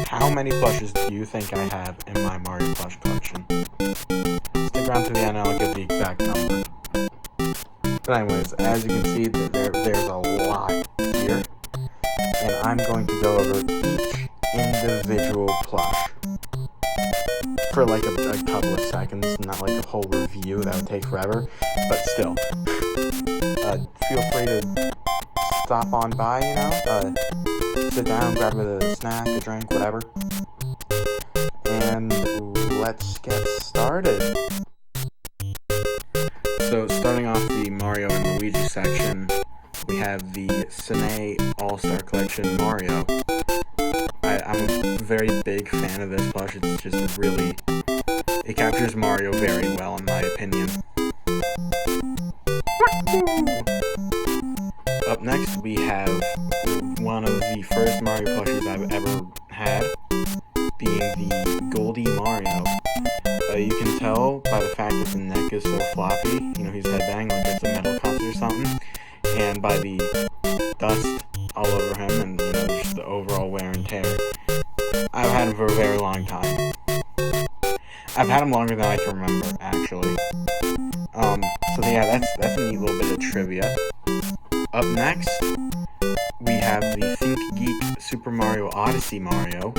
How many plushes do you think I have in my Mario plush collection? Stick around to the end and I'll give the exact number. But anyways, as you can see, there's a lot here. And I'm going to go over each individual plush for like a couple of seconds, not like a whole review, that would take forever, but still. Feel free to stop on by, sit down, grab a snack, a drink, whatever, and let's get started. So starting off the Mario and Luigi section, we have the Cine All-Star Collection Mario. I'm a very big fan of this plush. It's just really, it captures Mario very well in my opinion. Up next we have one of the first Mario plushies I've ever had, being the Goldie Mario. You can tell by the fact that the neck is so floppy, he's headbanging like it's a metal concert or something, and by the dust all over him and just the overall wear and tear. I've had him for a very long time. I've had him longer than I can remember, actually. So yeah, that's a neat little bit of trivia. Up next, we have the Think Geek Super Mario Odyssey Mario.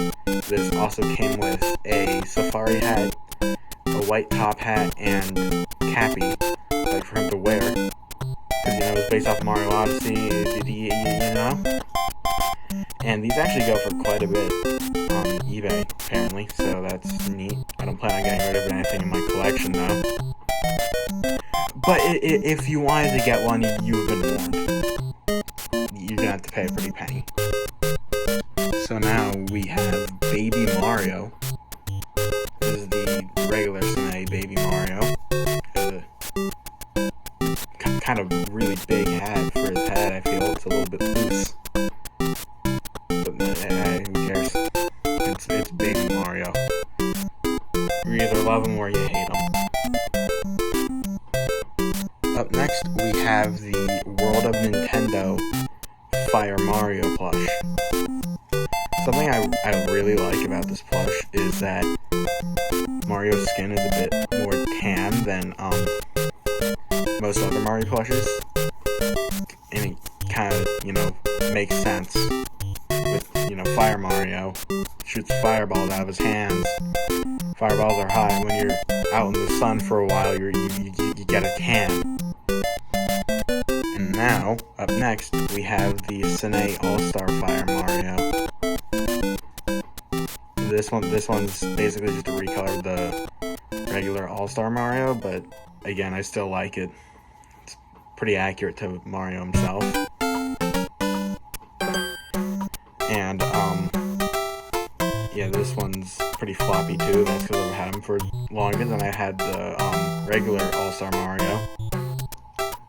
This also came with a safari hat, a white top hat, and cappy, like for him to wear. Because, it was based off Mario Odyssey, And these actually go for quite a bit on eBay, apparently, so that's neat. I don't plan on getting rid of anything in my collection, though. But if you wanted to get one, you've been warned. You're gonna have to pay a pretty penny. So now we have Baby Mario. This is the regular Cine Baby Mario. Kind of really big hat for his head. I feel it's a little bit loose, but who cares? It's Baby Mario. You either love him or you hate him. Up next, we have the World of Nintendo Fire Mario plush. Something I really like about this plush is that Mario's skin is a bit more tan than most other Mario plushes, and it kind of, makes sense with, Fire Mario shoots fireballs out of his hands. Fireballs are hot, when you're out in the sun for a while, you get a tan. And now, up next, we have the Cine All-Star Fire Mario. This one's basically just a recolor of the regular All-Star Mario, but again, I still like it. It's pretty accurate to Mario himself. And, yeah, this one's pretty floppy too. That's because I've had him for longer than I had the regular All-Star Mario.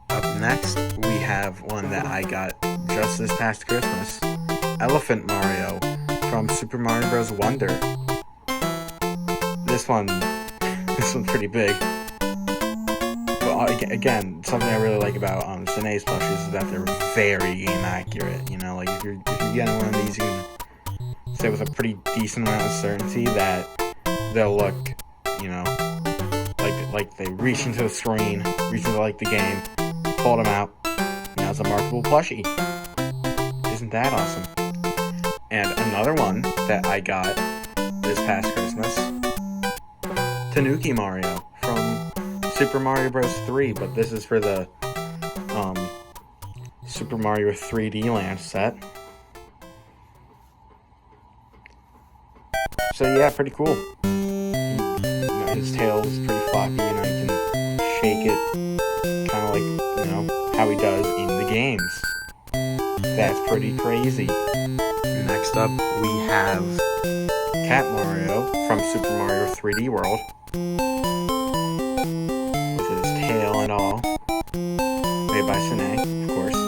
Up next, we have one that I got just this past Christmas. Elephant Mario from Super Mario Bros. Wonder. This one's pretty big. But again, something I really like about Cine's plushes is that they're very game accurate. Like if you're getting one of these, you can say with a pretty decent amount of certainty that they'll look, like they reach into the screen, reach into the game, pull them out. It's a marketable plushie. Isn't that awesome? And another one that I got this past Christmas, Tanuki Mario from Super Mario Bros. 3, but this is for the Super Mario 3D Land set. So yeah, pretty cool. His tail is pretty floppy, you can shake it, kind of like, how he does in the games. That's pretty crazy. Next up, we have Cat Mario from Super Mario 3D World, with his tail and all, made by Cine, of course.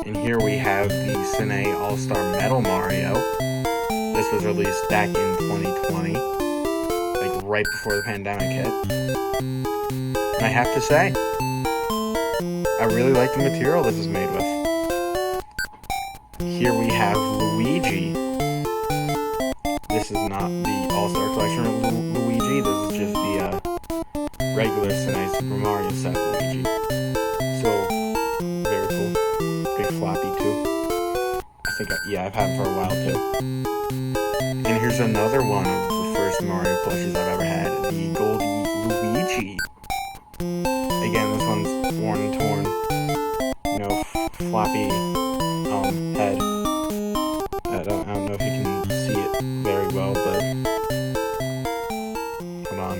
And here we have the Cine All-Star Metal Mario. This was released back in 2020, like right before the pandemic hit. And I have to say, I really like the material this is made with. Here we have Luigi this is not the All-Star Collection of Luigi. This is just the regular SNES Super Mario set Luigi. So, very cool. Big floppy too. I've had him for a while too. And here's another one of the first Mario plushies I've ever had, the Goldie Luigi. Again, this one's worn and torn. You know, floppy head. I don't know if you can see it very well, but hold on.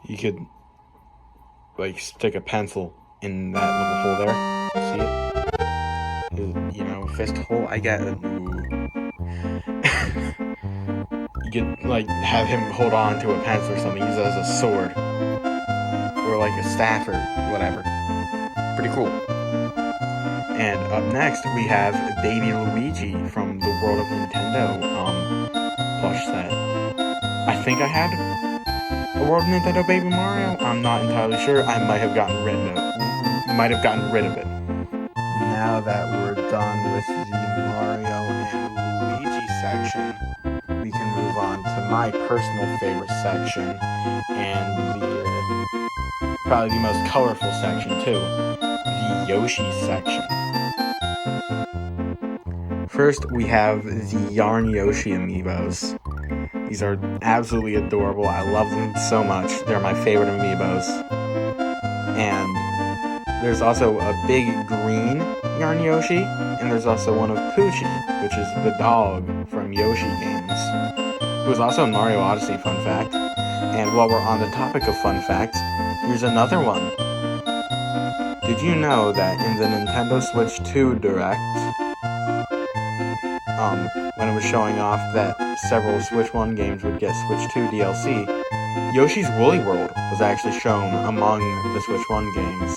You could like stick a pencil in that little hole there. See it? You know, fist hole. I get it. You could like have him hold on to a pencil or something, use it as a sword or like a staff or whatever. Pretty cool. And up next we have Baby Luigi from the World of Nintendo plush set. I think I had a World of Nintendo Baby Mario. I'm not entirely sure. I might have gotten rid of it. Now that we're done with the Mario and Luigi section, we can move on to my personal favorite section, and probably the most colorful section too, the Yoshi section. First, we have the Yarn Yoshi amiibos. These are absolutely adorable. I love them so much. They're my favorite amiibos. And there's also a big green Yarn Yoshi, and there's also one of Poochie, which is the dog from Yoshi games, who was also in Mario Odyssey, fun fact. And while we're on the topic of fun facts, here's another one. Did you know that in the Nintendo Switch 2 Direct, when it was showing off that several Switch 1 games would get Switch 2 DLC, Yoshi's Woolly World was actually shown among the Switch 1 games,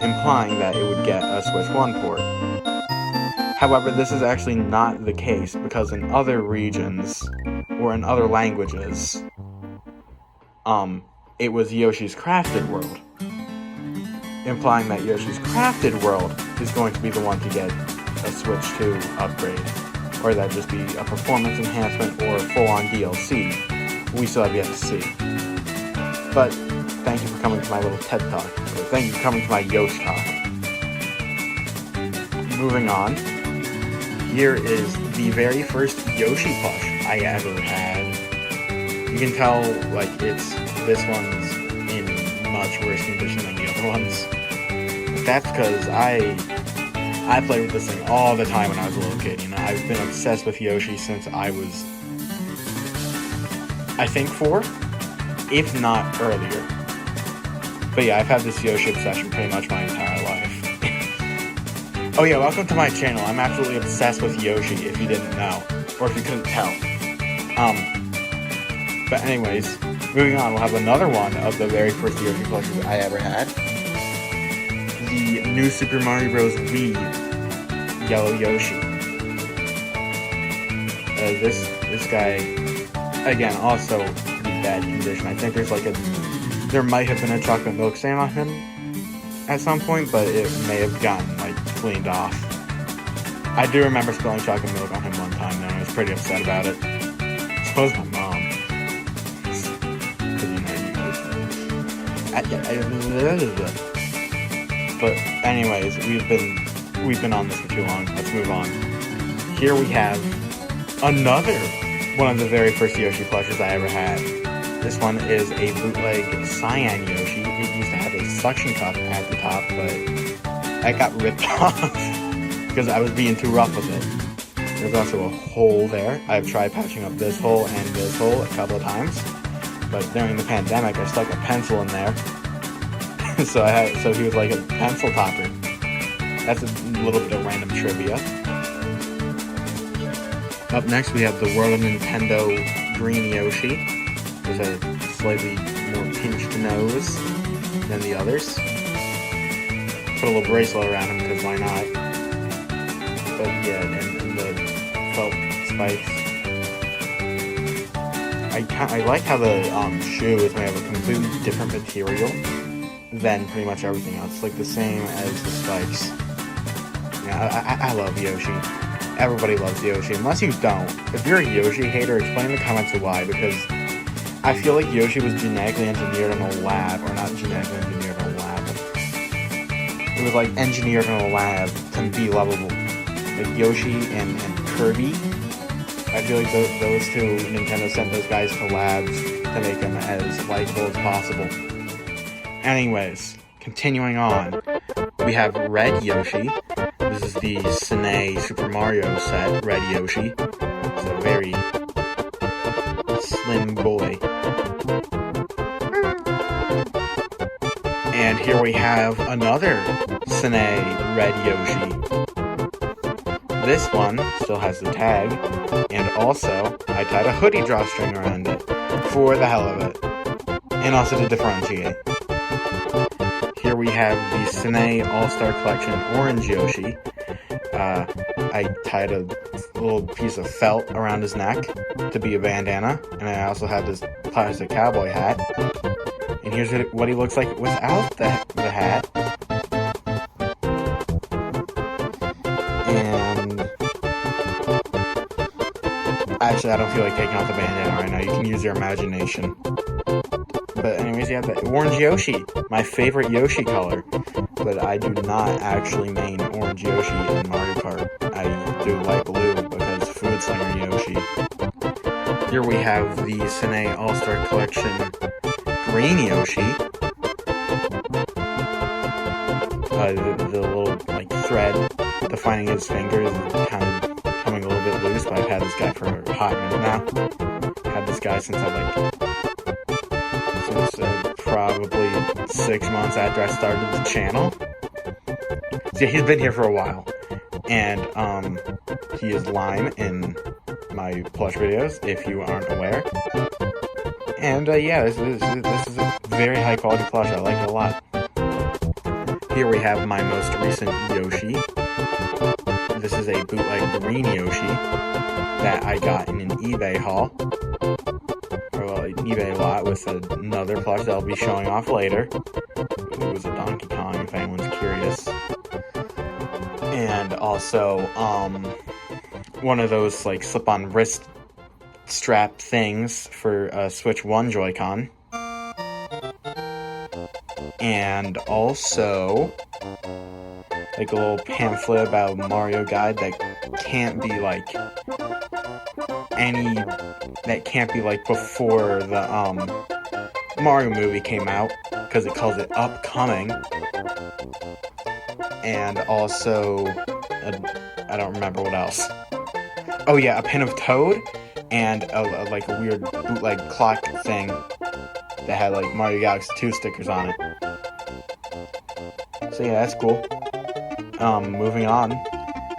implying that it would get a Switch 1 port. However, this is actually not the case, because in other regions, or in other languages, it was Yoshi's Crafted World, implying that Yoshi's Crafted World is going to be the one to get a Switch 2 upgrade, or that just be a performance enhancement or full-on DLC. We still have yet to see. But thank you for coming to my little TED Talk, or thank you for coming to my Yoshi Talk. Moving on, here is the very first Yoshi plush I ever had. You can tell, like, this one's in much worse condition than the other ones. But that's because I played with this thing all the time when I was a little kid. You know, I've been obsessed with Yoshi since I was, I think, 4, if not earlier. But yeah, I've had this Yoshi obsession pretty much my entire life. Oh yeah, welcome to my channel. I'm absolutely obsessed with Yoshi, if you didn't know, or if you couldn't tell. But anyways, moving on, we'll have another one of the very first Yoshi plushes I ever had. The New Super Mario Bros. Wii Yellow Yoshi. This guy, again, also in bad condition. I think there might have been a chocolate milk stain on him at some point, but it may have gotten, like, cleaned off. I do remember spilling chocolate milk on him one time, though, and I was pretty upset about it. I suppose my mom. But anyways, we've been on this for too long. Let's move on. Here we have another one of the very first Yoshi plushes I ever had. This one is a bootleg Cyan Yoshi. It used to have a suction cup at the top, but I got ripped off because I was being too rough with it. There's also a hole there. I've tried patching up this hole and this hole a couple of times, but during the pandemic, I stuck a pencil in there. so he was like a pencil topper. That's a little bit of random trivia. Up next, we have the World of Nintendo Green Yoshi. There's a slightly more pinched nose than the others. Put a little bracelet around him, because why not? But yeah, and the felt spikes. I like how the shoe is made of a completely different material than pretty much everything else. It's like the same as the spikes. Yeah, I love Yoshi. everybody loves Yoshi, unless you don't. If you're a Yoshi hater, explain in the comments why, because I feel like Yoshi was genetically engineered in a lab, or not genetically engineered in a lab, but it was like engineered in a lab to be lovable. Like Yoshi and Kirby, I feel like those two, Nintendo sent those guys to labs to make them as likable as possible. Anyways, continuing on, we have Red Yoshi. This is the Cine Super Mario set, Red Yoshi. It's a very slim boy. And here we have another Cine Red Yoshi. This one still has the tag, and also I tied a hoodie drawstring around it for the hell of it, and also to differentiate. Here we have the Cine All-Star Collection Orange Yoshi. I tied a little piece of felt around his neck to be a bandana, and I also have this plastic cowboy hat. And here's what he looks like without the hat. And actually, I don't feel like taking off the bandana right now. You can use your imagination. But anyways, you have the Orange Yoshi, my favorite Yoshi color. But I do not actually main Orange Yoshi in Mario Kart. I do light blue because Food Slinger Yoshi. Here we have the Cine All-Star Collection Green Yoshi. The little like thread defining his fingers is kind of coming a little bit loose, but I've had this guy for a hot minute now. Had this guy since probably 6 months after I started the channel. So he's been here for a while, and he is Lime in my plush videos, if you aren't aware. And yeah, this is a very high quality plush. I like it a lot. Here we have my most recent Yoshi. This is a bootleg green Yoshi that I got in an eBay haul. An eBay lot with another plush that I'll be showing off later. It was a Donkey Kong, if anyone's curious. And also, one of those like slip-on wrist strap things for Switch 1 Joy-Con. And also, like a little pamphlet about a Mario guide that can't be like before the Mario movie came out, because it calls it upcoming. And also I don't remember what else. Oh yeah, a pin of Toad and like a weird bootleg clock thing that had like Mario Galaxy 2 stickers on it. So yeah, that's cool. Moving on,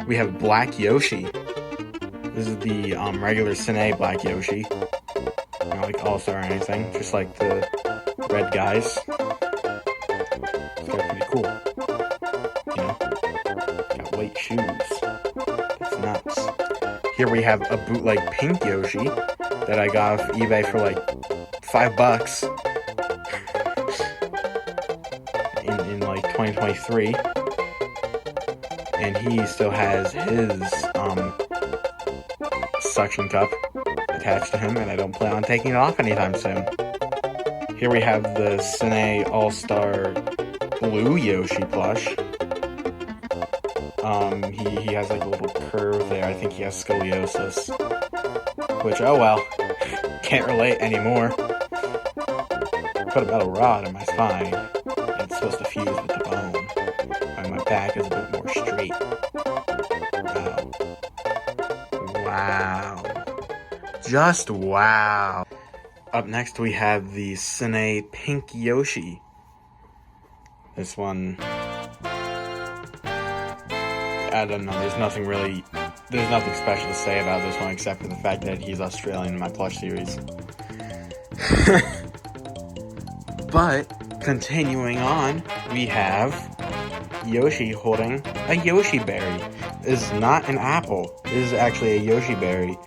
we have Black Yoshi. This is the regular Cine Black Yoshi. Not like All-Star or anything, just like the red guys. It's got pretty cool. You know? Got white shoes. That's nuts. Here we have a bootleg Pink Yoshi that I got off eBay for like $5 in like 2023. And he still has his suction cup attached to him, and I don't plan on taking it off anytime soon. Here we have the Cine All-Star Blue Yoshi plush. He has like a little curve there. I think he has scoliosis. Which, oh well, can't relate anymore. Put a metal rod in my spine. It's supposed to fuse with the bone. And my back is a bit more straight. Wow. Just wow. Up next we have the Cine Pink Yoshi. This one, I don't know, there's nothing special to say about this one except for the fact that he's Australian in my plush series. But, continuing on, we have Yoshi holding a Yoshi berry. This is not an apple. This is actually a Yoshi berry,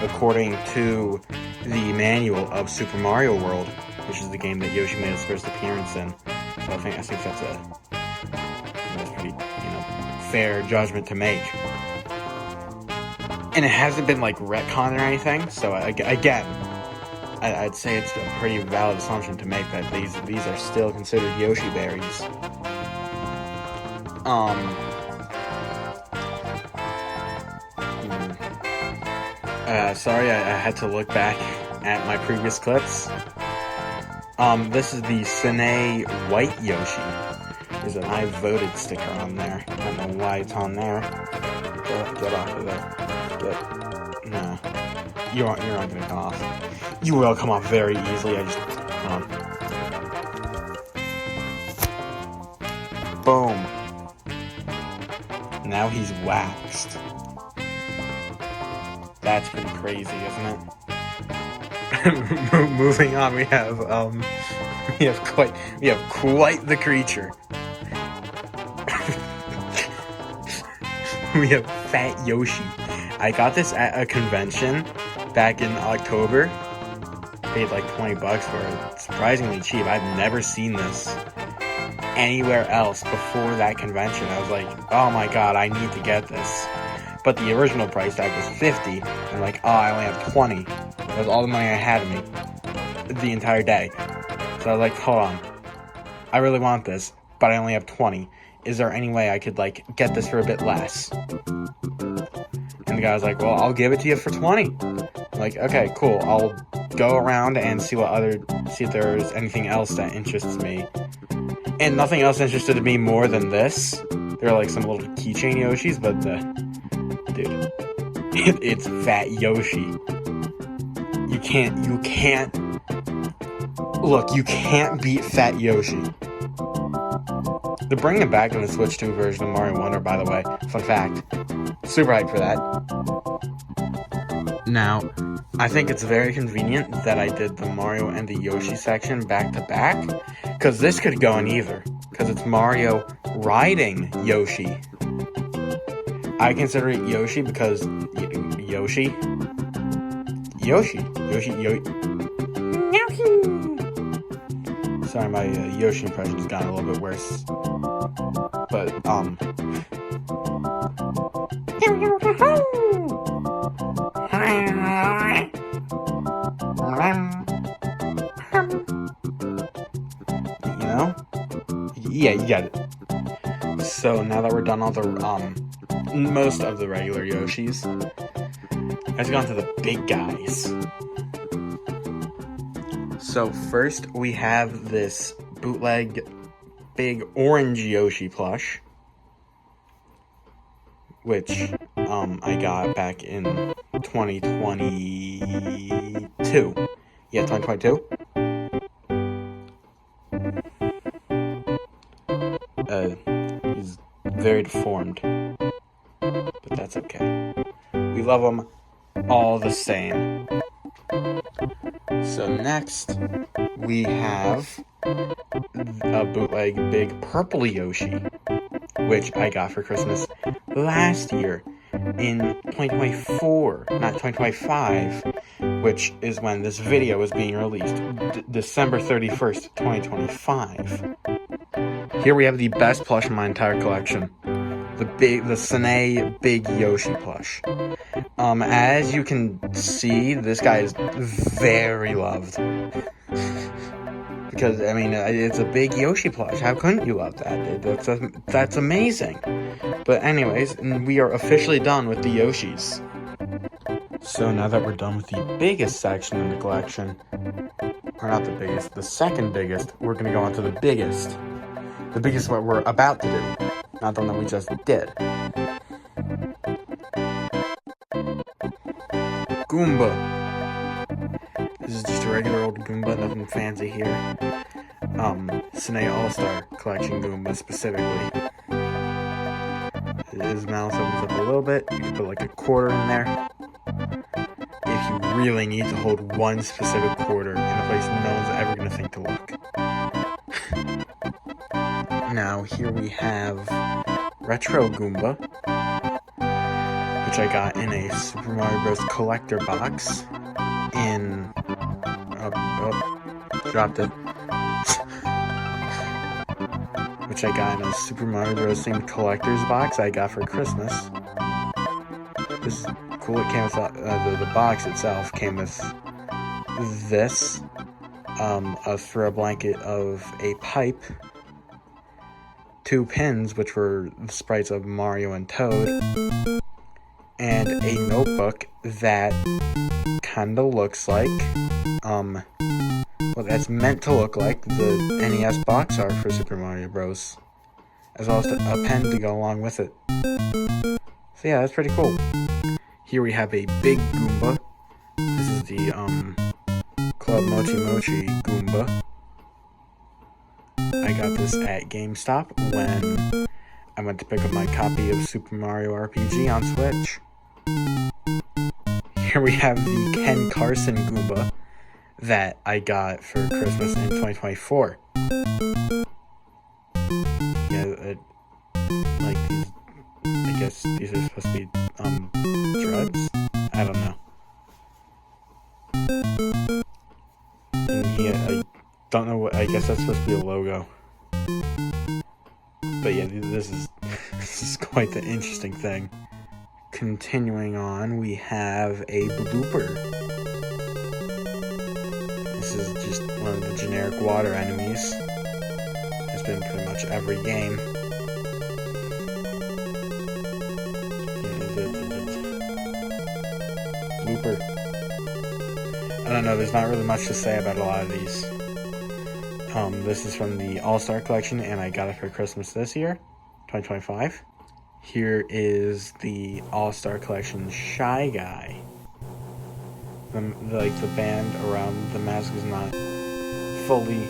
according to the manual of Super Mario World, which is the game that Yoshi made his first appearance in. So I think that's a pretty, fair judgment to make. And it hasn't been, like, retconned or anything, so, again, I'd say it's a pretty valid assumption to make that these are still considered Yoshi berries. Sorry, I had to look back at my previous clips. This is the Sine White Yoshi. There's an I voted sticker on there. I don't know why it's on there. Get off of there. No. You're not gonna come off. You will come off very easily. Boom. Now he's waxed. That's pretty crazy, isn't it? Moving on, we have quite the creature. We have Fat Yoshi. I got this at a convention back in October. Paid like $20 for it. Surprisingly cheap. I've never seen this anywhere else before that convention. I was like, oh my god, I need to get this. But the original price tag was $50. I'm like, oh, I only have $20. That was all the money I had in me the entire day. So I was like, hold on. I really want this, but I only have $20. Is there any way I could, like, get this for a bit less? And the guy was like, well, I'll give it to you for $20. I'm like, okay, cool. I'll go around and see if there's anything else that interests me. And nothing else interested me more than this. There are, like, some little keychain Yoshis, but dude, it's Fat Yoshi. You can't beat Fat Yoshi. They're bringing it back in the Switch 2 version of Mario Wonder, by the way. Fun fact. Super hyped for that. Now, I think it's very convenient that I did the Mario and the Yoshi section back to back, because this could go in either, because it's Mario riding Yoshi. I consider it Yoshi because Yoshi. Sorry, my Yoshi impression's gotten a little bit worse. But, you know? Yeah, you get it. So, now that we're done all the, most of the regular Yoshis, let's go on to the big guys. So first we have this bootleg big orange Yoshi plush, which I got back in 2022. Yeah, 2022. He's very deformed, but that's okay. We love him all the same. So next, we have a bootleg big purple Yoshi, which I got for Christmas last year in 2024, not 2025, which is when this video is being released, December 31st, 2025. Here we have the best plush in my entire collection, the Sine Big Yoshi plush. As you can see, this guy is very loved. Because, I mean, it's a big Yoshi plush. How couldn't you love that? That's amazing. But anyways, we are officially done with the Yoshis. So now that we're done with the biggest section in the collection, or not the biggest, the second biggest, we're going to go on to the biggest. The biggest what we're about to do, not the one that we just did. Goomba. This is just a regular old Goomba, nothing fancy here. Sine All-Star Collection Goomba specifically. His mouth opens up a little bit. You can put like a quarter in there. If you really need to hold one specific quarter in a place no one's ever going to think to look. Now, here we have Retro Goomba, which I got in a Super Mario Bros. Collector box in... dropped it. Which I got in a Super Mario Bros. Themed collector's box I got for Christmas. This is cool. It came with the box itself came with this, a throw blanket of a pipe, 2 pins, which were the sprites of Mario and Toad, and a notebook that kinda looks like, well, that's meant to look like the NES box art for Super Mario Bros. As well as a pen to go along with it. So yeah, that's pretty cool. Here we have a big Goomba. This is the Club Mochi Mochi Goomba. I got this at GameStop when I went to pick up my copy of Super Mario RPG on Switch. Here we have the Ken Carson Goomba that I got for Christmas in 2024. Yeah, like these, I guess these are supposed to be drugs? I don't know. And yeah, I don't know what, I guess that's supposed to be a logo. But yeah, this is quite the interesting thing. Continuing on, we have a blooper. This is just one of the generic water enemies. It's been pretty much every game. Blooper. I don't know, there's not really much to say about a lot of these. This is from the All-Star Collection, and I got it for Christmas this year, 2025. Here is the All-Star Collection Shy Guy. The band around the mask is not fully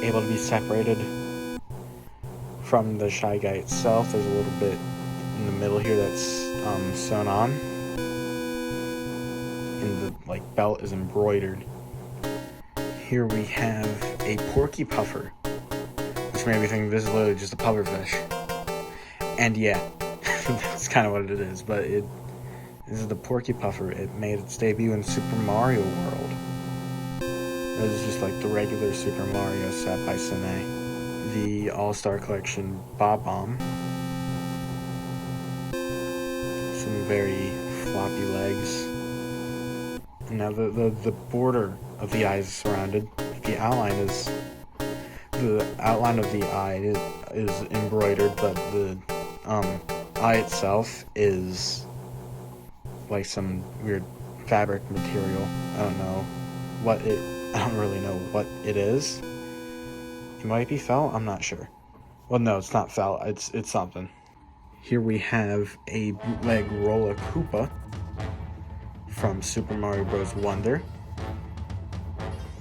able to be separated from the Shy Guy itself. There's a little bit in the middle here that's sewn on, and the belt is embroidered. Here we have a Porky Puffer, which made me think this is literally just a pufferfish. And yeah, that's kind of what it is, but this is the Porky Puffer. It made its debut in Super Mario World. This is just like the regular Super Mario set by Sine. The All-Star Collection Bob-Omb. Some very floppy legs. Now the border of the eye is surrounded. The outline of the eye is embroidered, but the eye itself is like some weird fabric material. I don't really know what it is. It might be felt, I'm not sure. Well, no, it's not felt, it's something. Here we have a bootleg Rolla Koopa from Super Mario Bros. Wonder.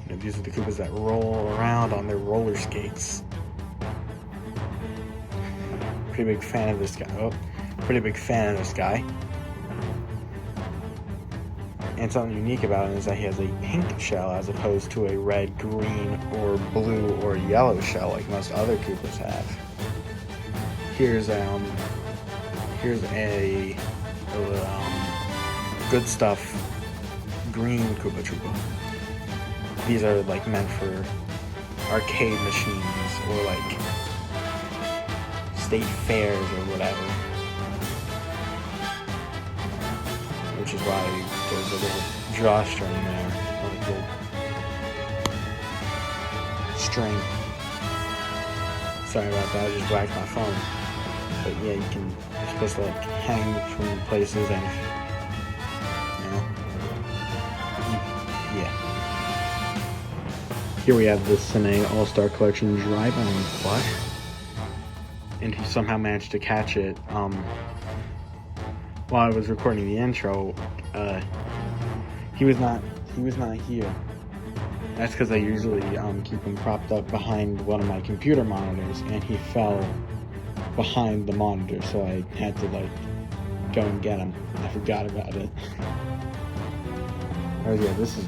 These are the Koopas that roll around on their roller skates. Pretty big fan of this guy. And something unique about him is that he has a pink shell as opposed to a red, green, or blue, or yellow shell like most other Koopas have. Here's a Good Stuff green Koopa Troopa. These are meant for arcade machines or state fairs or whatever. Which is why there's a little drawstring there, a little string. Sorry about that, I just whacked my phone. But yeah, you're supposed to hang from places and, yeah. Here we have the Sine All-Star Collection Dry Bone Plush. And he somehow managed to catch it, while I was recording the intro. He was not here. That's because I usually keep him propped up behind one of my computer monitors, and he fell behind the monitor, so I had to go and get him. I forgot about it. Oh yeah, this is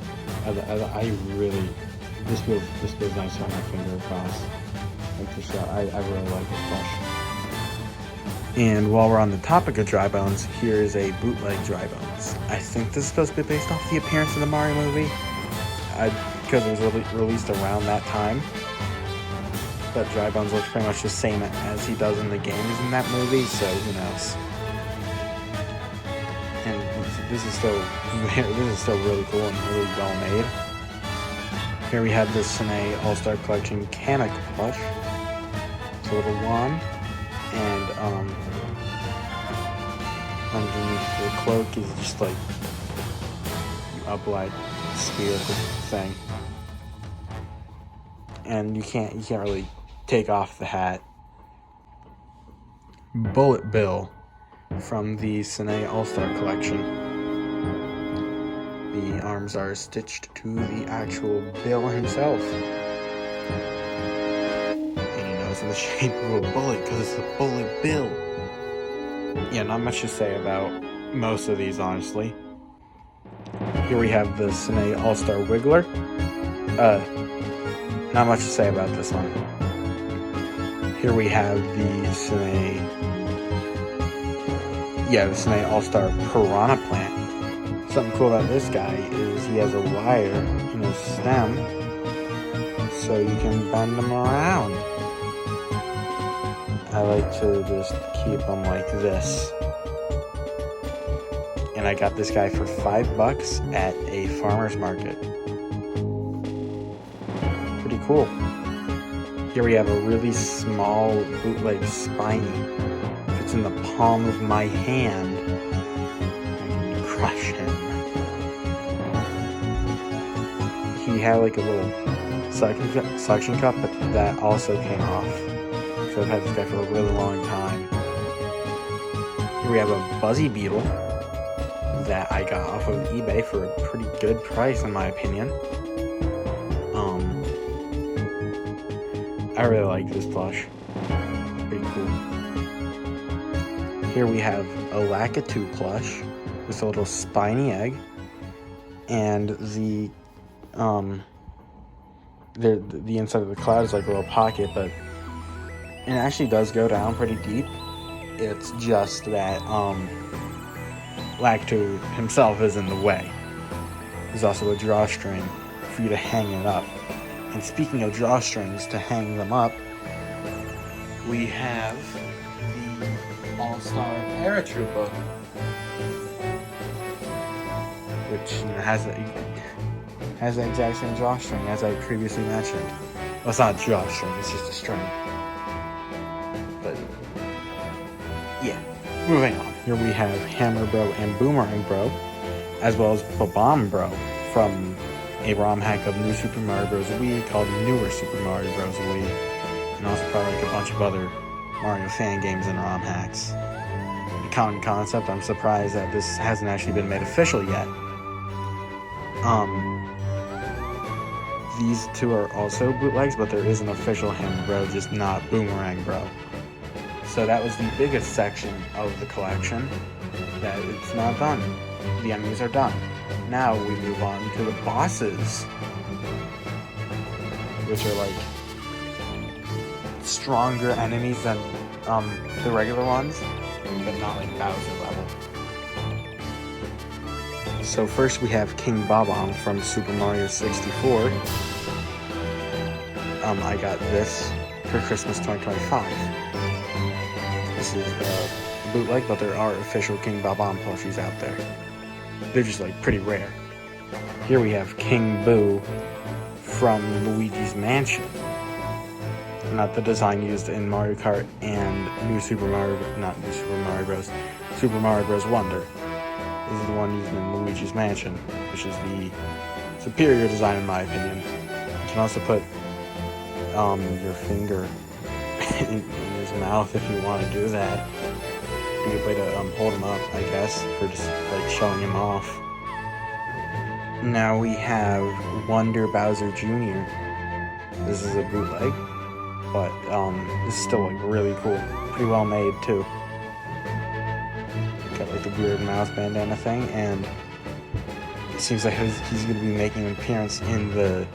this feels nice on my finger across. I really like this plush. And while we're on the topic of dry bones, here is a bootleg dry bones. I think this is supposed to be based off the appearance of the Mario movie, because it was released around that time. But dry bones looks pretty much the same as he does in the games in that movie, so who knows. And this is still really cool and really well made. Here we have this Sine All-Star Collection Kamek plush. It's a little one, and underneath the cloak is just like upright spherical thing, and you can't really take off the hat. Bullet Bill from the Sine All-Star Collection. The arms are stitched to the actual Bill himself. And he knows in the shape of a bullet because it's a Bullet Bill. Yeah, not much to say about most of these, honestly. Here we have the Sine All-Star Wiggler. Not much to say about this one. Here we have the Sine All-Star Piranha Plant. Something cool about this guy is he has a wire in his stem, so you can bend him around. I like to just keep them like this. And I got this guy for $5 at a farmer's market. Pretty cool. Here we have a really small bootleg Spiny. Fits in the palm of my hand. I can crush him. He had like a little suction cup, but that also came off. So I've had this guy for a really long time. Here we have a Buzzy Beetle that I got off of eBay for a pretty good price, in my opinion. I really like this plush. Pretty cool. Here we have a Lakitu plush with a little spiny egg, and the inside of the cloud is like a little pocket, but it actually does go down pretty deep. It's just that Lakitu himself is in the way. There's also a drawstring for you to hang it up. And speaking of drawstrings to hang them up, we have the All-Star Paratrooper, which has the exact same drawstring as I previously mentioned. Well, it's not a drawstring, it's just a string. But yeah, moving on. Here we have Hammer Bro and Boomerang Bro, as well as Bomb Bro from a ROM hack of New Super Mario Bros. Wii called Newer Super Mario Bros. Wii, and also probably like a bunch of other Mario fan games and ROM hacks. The common concept, I'm surprised that this hasn't actually been made official yet. These two are also bootlegs, but there is an official Hammer Bro, just not Boomerang Bro. So that was the biggest section of the collection. That it's not done. The enemies are done. Now we move on to the bosses, which are like stronger enemies than the regular ones, but not like Bowser level. So first we have King Bob-omb from Super Mario 64. I got this for Christmas 2025. This is bootleg, but there are official King Bob-omb plushies out there. They're just like pretty rare. Here we have King Boo from Luigi's Mansion. Not the design used in Mario Kart and Super Mario Bros. Wonder. This is the one used in Luigi's Mansion, which is the superior design in my opinion. You can also put your finger in his mouth if you want to do that. A good way to hold him up, I guess, for just like showing him off. Now we have Wonder Bowser Jr. This is a bootleg, but this is still like really cool, pretty well made too. Got like the weird mouse bandana thing, and it seems like he's going to be making an appearance in the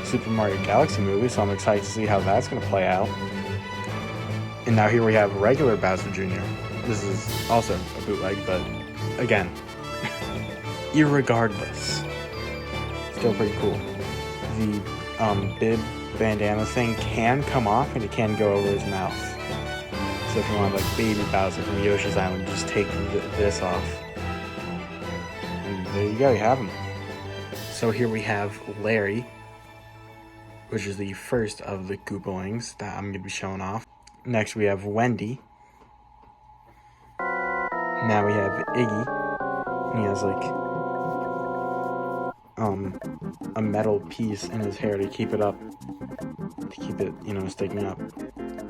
Super Mario Galaxy movie, so I'm excited to see how that's going to play out. And now here we have regular Bowser Jr. This is also a bootleg, but again, irregardless, still pretty cool. The bib bandana thing can come off and it can go over his mouth. So if you want like baby Bowser from Yoshi's Island, just take this off. there you go, you have him. So here we have Larry, which is the first of the Koopalings that I'm going to be showing off. Next we have Wendy. Now we have Iggy. He has like a metal piece in his hair to keep it up, to keep it, sticking up.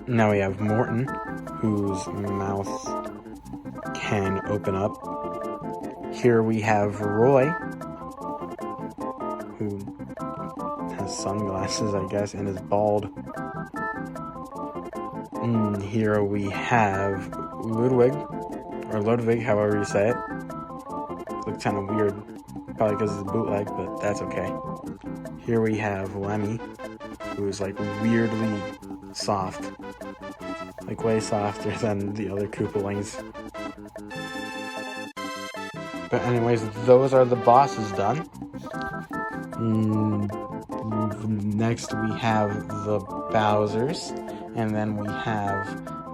Now we have Morton, whose mouth can open up. Here we have Roy, who has sunglasses, I guess, and is bald. And here we have Ludwig, however you say it. Looks kind of weird, probably because it's a bootleg, but that's okay. Here we have Lemmy, who's like weirdly soft, like way softer than the other Koopalings. But anyways, those are the bosses done. Next we have the Bowsers, and then we have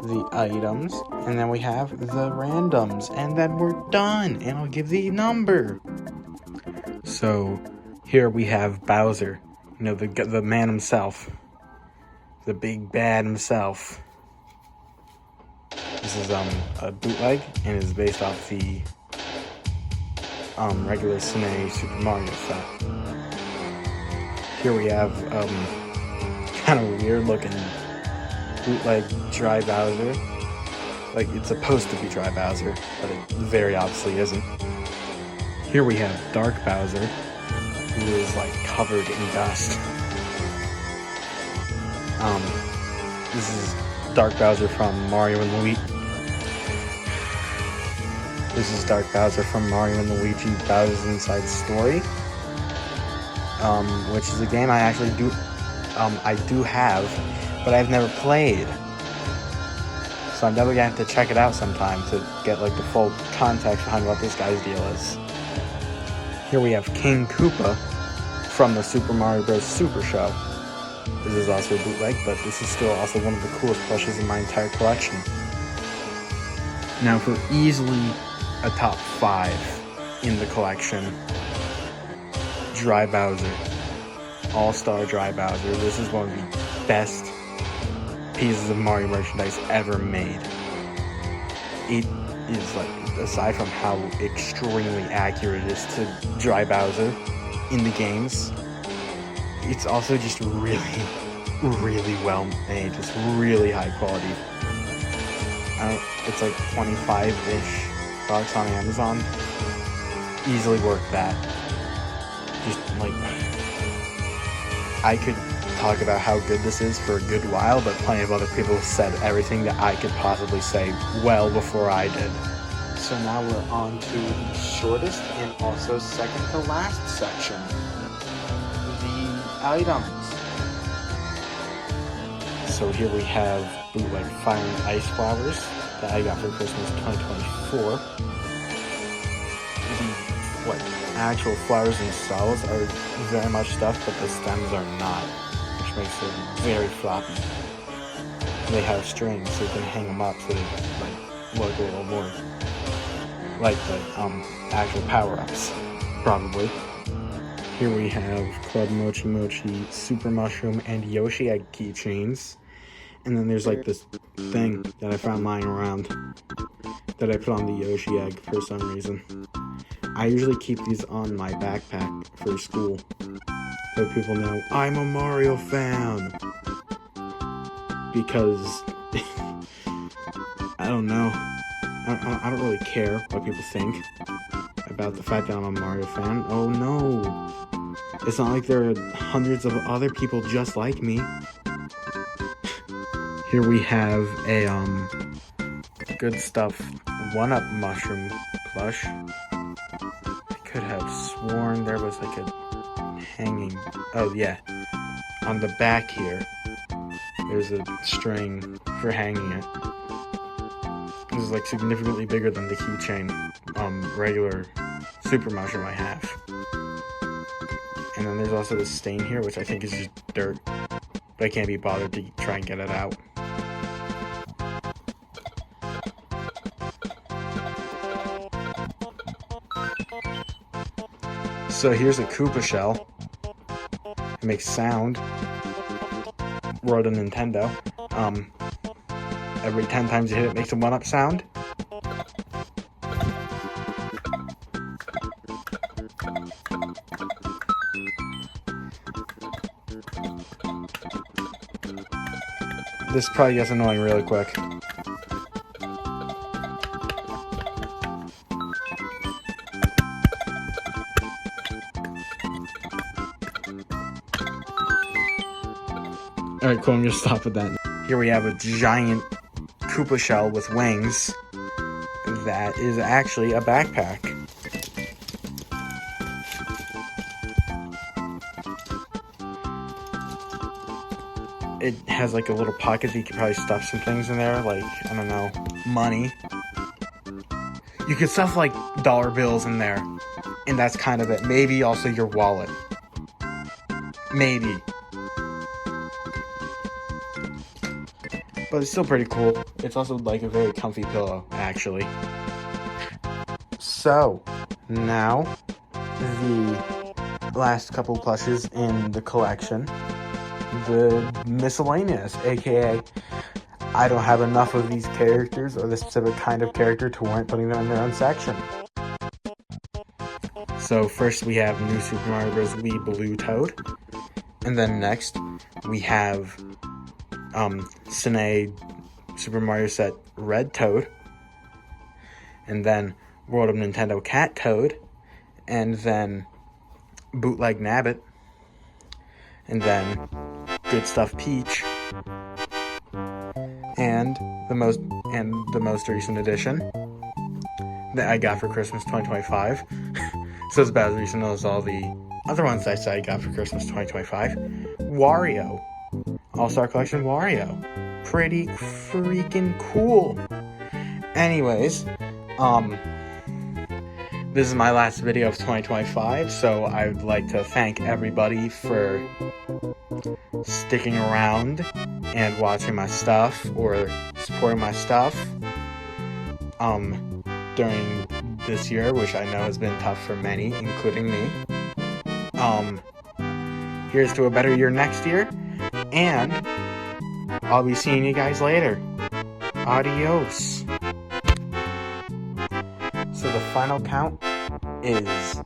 the items, and then we have the randoms, and then we're done, and I'll give the number. So here we have Bowser, the man himself, the big bad himself. This is a bootleg and is based off the regular SNES Super Mario set. Here we have kind of weird looking bootleg Dry Bowser. Like, it's supposed to be Dry Bowser, but it very obviously isn't. Here we have Dark Bowser, who is like covered in dust. This is Dark Bowser from Mario and Luigi. This is Dark Bowser from Mario and Luigi Bowser's Inside Story, which is a game I actually do have, but I've never played. So I'm definitely gonna have to check it out sometime to get like the full context behind what this guy's deal is. Here we have King Koopa from the Super Mario Bros. Super Show. This is also a bootleg, but this is still also one of the coolest plushes in my entire collection. Now for easily a top 5 in the collection, Dry Bowser. All-Star Dry Bowser. This is one of the best pieces of Mario merchandise ever made. It is like, aside from how extremely accurate it is to Dry Bowser in the games, it's also just really, really well made. Just really high quality. It's like 25-ish bucks on Amazon. Easily worth that. Just like, I could talk about how good this is for a good while, but plenty of other people have said everything that I could possibly say well before I did. So now we're on to the shortest and also second to last section, the items. So here we have bootleg Fire and Ice Flowers that I got for Christmas 2024. The actual flowers themselves are very much stuffed, but the stems are not, which makes them very floppy. They have strings, so you can hang them up so they look a little more like the actual power-ups, probably. Here we have Club Mochi Mochi, Super Mushroom, and Yoshi Egg keychains. And then there's like this thing that I found lying around that I put on the Yoshi Egg for some reason. I usually keep these on my backpack for school, so people know I'm a Mario fan. Because, I don't know. I don't really care what people think about the fact that I'm a Mario fan. Oh no. It's not like there are hundreds of other people just like me. Here we have a good stuff 1-Up mushroom plush. I could have sworn there was like a hanging. Oh yeah. On the back here, there's a string for hanging it. This is like significantly bigger than the keychain regular super mushroom I have. And then there's also this stain here, which I think is just dirt, but I can't be bothered to try and get it out. So here's a Koopa shell. It makes sound. World of Nintendo. Every 10 times you hit it, makes a 1-up sound. This probably gets annoying really quick. Alright, cool, I'm gonna stop with that. Here we have a giant Koopa shell with wings. That is actually a backpack. It has like a little pocket that you could probably stuff some things in there, like, I don't know, money. You could stuff like dollar bills in there, and that's kind of it. Maybe also your wallet. Maybe. But it's still pretty cool. It's also like a very comfy pillow, actually. So, now, the last couple plushes in the collection. The miscellaneous, aka I don't have enough of these characters or this specific kind of character to warrant putting them in their own section. So first we have New Super Mario Bros. Wii Blue Toad, and then next we have Cine Super Mario Set Red Toad, and then World of Nintendo Cat Toad, and then Bootleg Nabbit, and then Good Stuff Peach, and the most recent edition that I got for Christmas 2025. So it's about as recent as all the other ones I said I got for Christmas 2025. Wario. All-Star Collection Wario. Pretty freaking cool. Anyways, this is my last video of 2025, so I would like to thank everybody for sticking around and watching my stuff or supporting my stuff during this year, which I know has been tough for many, including me. Here's to a better year next year, and I'll be seeing you guys later. Adios. So the final count is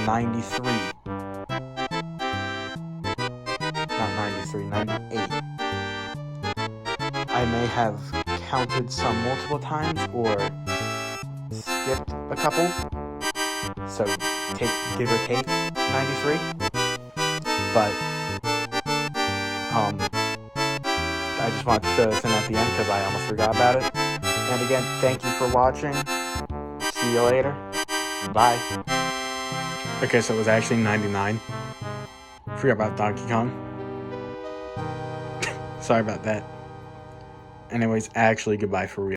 93. Not 93, 98. I may have counted some multiple times or skipped a couple. So give or take 93. But I just wanted to throw this in at the end because I almost forgot about it. And again, thank you for watching. See you later. Bye. Okay, so it was actually 99. Forgot about Donkey Kong. Sorry about that. Anyways, actually, goodbye for real.